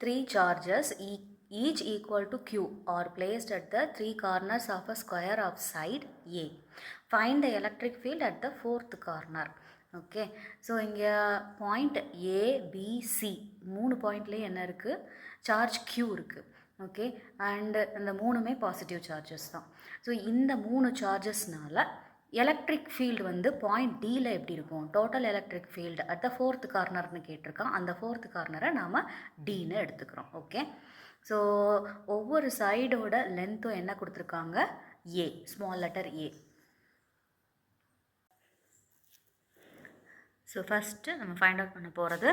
three charges each equal to q are placed at the three corners of a square of side A. Find the electric field at the fourth corner. Okay, so இங்கே point ABC 3 பாயிண்ட்லேயே என்ன இருக்குது, charge q இருக்குது. Okay, and இந்த 3மே positive charges தான். So இந்த 3 சார்ஜஸ்னால எலக்ட்ரிக் ஃபீல்டு வந்து பாயிண்ட் டியில் எப்படி இருக்கும், total electric field at the fourth கார்னர்னு கேட்டிருக்கான். அந்த ஃபோர்த் கார்னரை நாம் டின்னு எடுத்துக்கிறோம். ஓகே, ஸோ ஒவ்வொரு சைடோட லென்த்தும் என்ன கொடுத்துருக்காங்க, a, small letter a. So first நம்ம ஃபைண்ட் அவுட் பண்ண போகிறது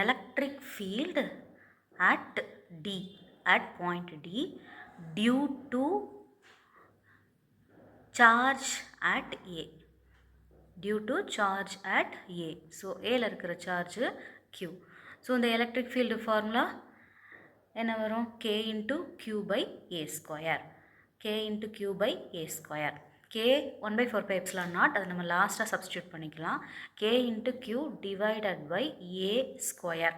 electric field at D, at point D due to charge at A, due to charge at A. So ஏல இருக்கிற சார்ஜு q. ஸோ இந்த எலக்ட்ரிக் ஃபீல்டு ஃபார்முலா என்ன வரும், k into q by A square, k into q by A square. k 1/4πε0, அதை நம்ம லாஸ்ட்டாக substitute பண்ணிக்கலாம். k into q divided by A square.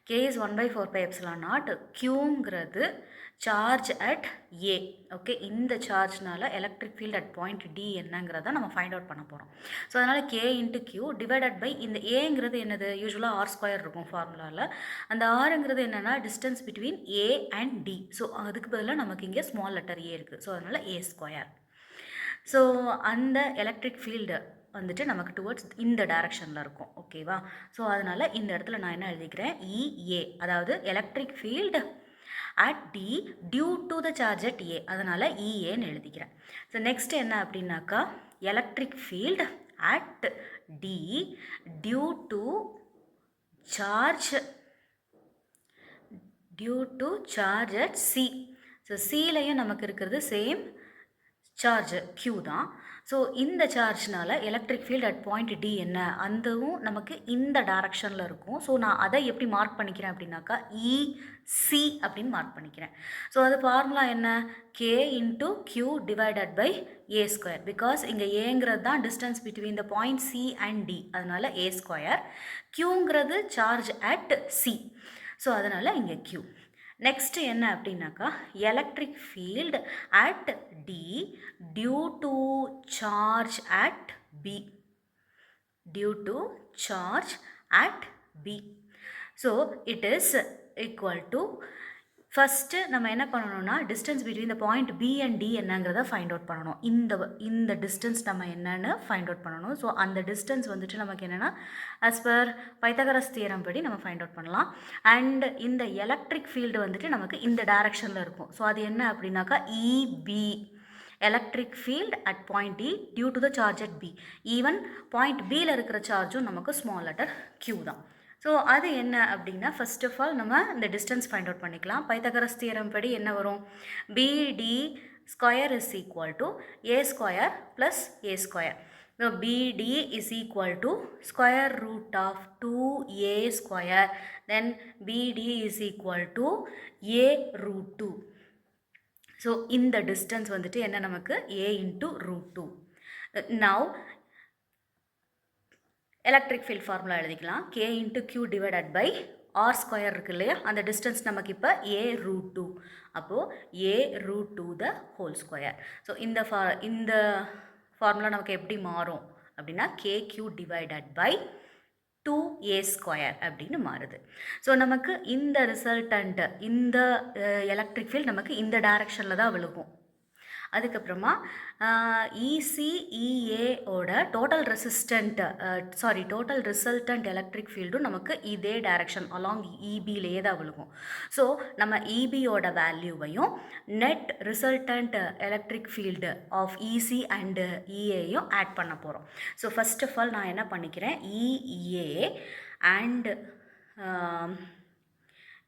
k is 1/4πε0, qங்கிறது சார்ஜ் அட் ஏ. ஓகே, இந்த சார்ஜ்னால electric field at point D என்னங்கிறத நம்ம find out பண்ண போகிறோம். ஸோ அதனால் k into q divided by இந்த ஏங்கிறது என்னது, யூஸ்வலாக ஆர் ஸ்கொயர் இருக்கும் ஃபார்முலாவில். அந்த ஆருங்கிறது என்னென்னா distance between A and D. So அதுக்கு பதிலாக நமக்கு இங்கே ஸ்மால் லெட்டர் ஏ இருக்குது. ஸோ அதனால் ஏ ஸ்கொயர். ஸோ அந்த எலக்ட்ரிக் ஃபீல்டு வந்துட்டு நமக்கு டுவர்ட்ஸ் இந்த டைரக்ஷனில் இருக்கும். ஓகேவா, ஸோ அதனால் இந்த இடத்துல நான் என்ன எழுதிக்கிறேன், இஏ, அதாவது electric field at D due to the charge at A, அதனால் EAன்னு எழுதிக்கிறேன். ஸோ நெக்ஸ்ட் என்ன அப்படின்னாக்கா, electric field at D due to charge at C. So சிலையும் நமக்கு இருக்கிறது சேம் சார்ஜ் Q தான். ஸோ இந்த சார்ஜ்னால electric field at point D என்ன, அந்தவும் நமக்கு இந்த டைரக்ஷனில் இருக்கும். ஸோ நான் அதை எப்படி மார்க் பண்ணிக்கிறேன் அப்படின்னாக்கா, இசி அப்படின்னு மார்க் பண்ணிக்கிறேன். ஸோ அது ஃபார்முலா என்ன, k into q divided by A square. Because இங்கே ஏங்கிறது தான் distance between the point C and D, அதனால் ஏ ஸ்கொயர். கியூங்கிறது சார்ஜ் அட் சி, ஸோ அதனால் இங்கே கியூ. நெக்ஸ்ட் என்ன அப்படின்னாக்கா, electric field at D due to charge at B, due to charge at B. So it is equal to, first நம்ம என்ன பண்ணணும்னா distance between the point B and D என்னங்கிறத find out பண்ணணும். இந்த distance நம்ம என்னென்னு ஃபைண்ட் அவுட் பண்ணணும். So அந்த டிஸ்டன்ஸ் வந்துட்டு நமக்கு என்னென்னா ஆஸ் பர் பைத்தகரஸ் தியரம் படி நம்ம ஃபைண்ட் அவுட் பண்ணலாம். அண்ட் இந்த எலக்ட்ரிக் ஃபீல்டு வந்துட்டு நமக்கு இந்த டைரக்ஷனில் இருக்கும். ஸோ அது என்ன அப்படின்னாக்கா, EP, electric field at point D due to the charge at P. Even point பியில் இருக்கிற சார்ஜும் நமக்கு ஸ்மால் லெட்டர் கியூ தான். ஸோ அது என்ன அப்படின்னா, ஃபர்ஸ்ட் ஆஃப் ஆல் நம்ம இந்த டிஸ்டன்ஸ் ஃபைண்ட் அவுட் பண்ணிக்கலாம். பைத்தகரஸ் தியரம் படி என்ன வரும், BD square is equal to a square plus a square. So BD is equal to square root of 2a square, then BD is equal to a root 2. So இந்த distance வந்துட்டு என்ன நமக்கு, a into root 2. Now electric field formula எழுதிக்கலாம். K into q divided by r square இருக்கு இல்லையா, அந்த distance நமக்கு இப்போ ஏ ரூட் 2. அப்போது a root 2 the whole square. So இந்த ஃபார்முலா நமக்கு எப்படி மாறும் அப்படின்னா, k q divided by 2a square அப்படின்னு மாறுது. ஸோ நமக்கு இந்த ரிசல்டன்ட்டு, இந்த எலக்ட்ரிக் ஃபீல்ட் நமக்கு இந்த டைரக்ஷனில் தான் விழுகும். அதுக்கப்புறமா இசிஇஏவோட டோட்டல் ரிசல்டன்ட் எலக்ட்ரிக் ஃபீல்டும் நமக்கு இதே டைரக்ஷன் அலாங் இபிலேயே தான் விழுகும். ஸோ நம்ம இபியோட வேல்யூவையும் net resultant electric field of EC and இஏயும் ஆட் பண்ண போகிறோம். ஸோ ஃபர்ஸ்ட் ஆஃப் ஆல் நான் என்ன பண்ணிக்கிறேன், இஏ அண்டு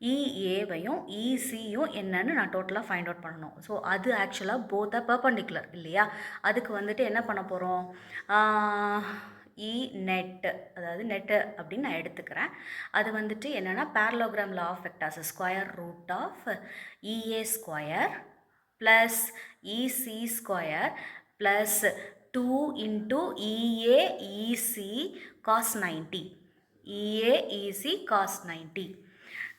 இஏவையும் இசியும் என்னன்னு நான் டோட்டலாக ஃபைண்ட் அவுட் பண்ணணும். ஸோ அது ஆக்சுவலாக போத் பர்பண்டிகுலர் இல்லையா, அதுக்கு வந்துட்டு என்ன பண்ண போகிறோம், இ நெட்டு, அதாவது நெட்டு அப்படின்னு நான் எடுத்துக்கிறேன். அது வந்துட்டு என்னென்னா parallelogram law of vectors, square root of EA square plus EC square plus 2 into EA EC cos 90, EA EC cos 90.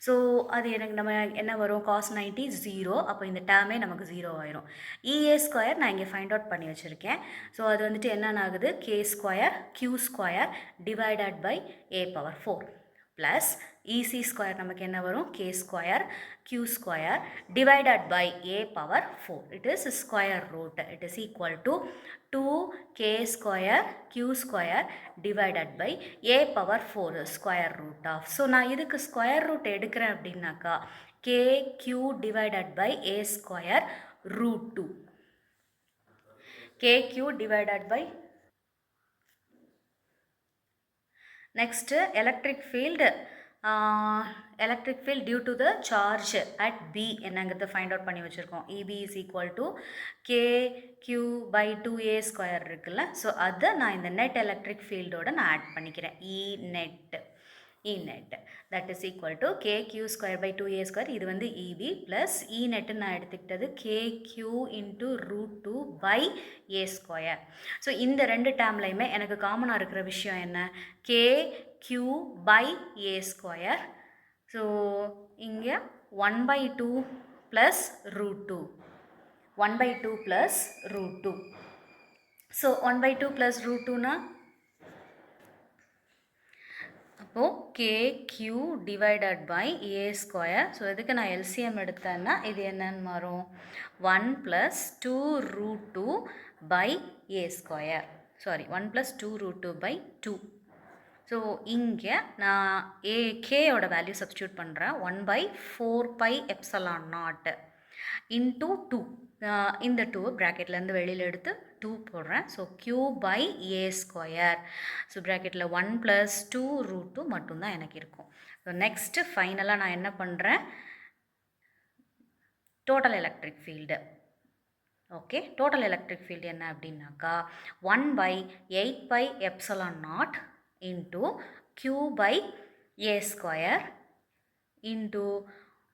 So அது எனக்கு நம்ம என்ன வரும் காஸ் 90 0. அப்போ இந்த டேர்மே நமக்கு 0 ஆயிரும். இஏ ஸ்கொயர் நான் இங்கே ஃபைண்ட் அவுட் பண்ணி வச்சுருக்கேன். ஸோ அது வந்துட்டு என்னென்ன ஆகுது K square Q square divided by A power 4 plus EC square நமக்கு என்ன வரும் K square Q square divided by A power 4. It is square root. It is equal to 2k square q square divided by a power 4 square root of. So நான் இதுக்கு square root எடுக்கிறேன் அப்படின்னாக்கா kq divided by a square root 2. kq divided by next electric field due to the charge at B என்னங்கிறத find out பண்ணி வச்சுருக்கோம். EB is equal to KQ by 2A square இருக்குல்ல. So அதை நான் இந்த net electric fieldோட நான் add பண்ணிக்கிறேன். E net that is equal to KQ square by 2A square. இது வந்து EB plus E net நான் எடுத்துக்கிட்டது KQ into root 2 by A square. So இந்த ரெண்டு டேர்ம்லையுமே எனக்கு காமனாக இருக்கிற விஷயம் என்ன KQ by A square. So இங்கே 1 by 2 plus root 2. 1 by 2 plus root 2. So 1 by 2 plus root 2 அப்போது KQ divided by A square. So இதுக்கு நான் எல்சிஎம் எடுத்தேன்னா இது என்னன்னு மாறும் 1 + 2 root 2 by A square. Sorry 1 + 2 root 2 by 2. So இங்கே நான் கேயோட வேல்யூ சப்ஸ்டியூட் பண்ணுறேன் 1/4πε0 இன்டூ 2. இந்த 2 ப்ராக்கெட்லேருந்து வெளியில் எடுத்து 2 போடுறேன். So q by a square. So ப்ராக்கெட்டில் 1 + 2 root 2 மட்டும்தான் எனக்கு இருக்கும். ஸோ நெக்ஸ்ட்டு ஃபைனலாக நான் என்ன பண்ணுறேன் total electric field. Okay total electric field என்ன அப்படின்னாக்கா 1/8πε0 into q by a square into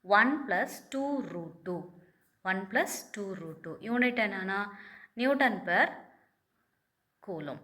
1 + 2 root 2. 1 + 2 root 2. Unit என்னன்னா நியூட்டன் பெர் கூலும்.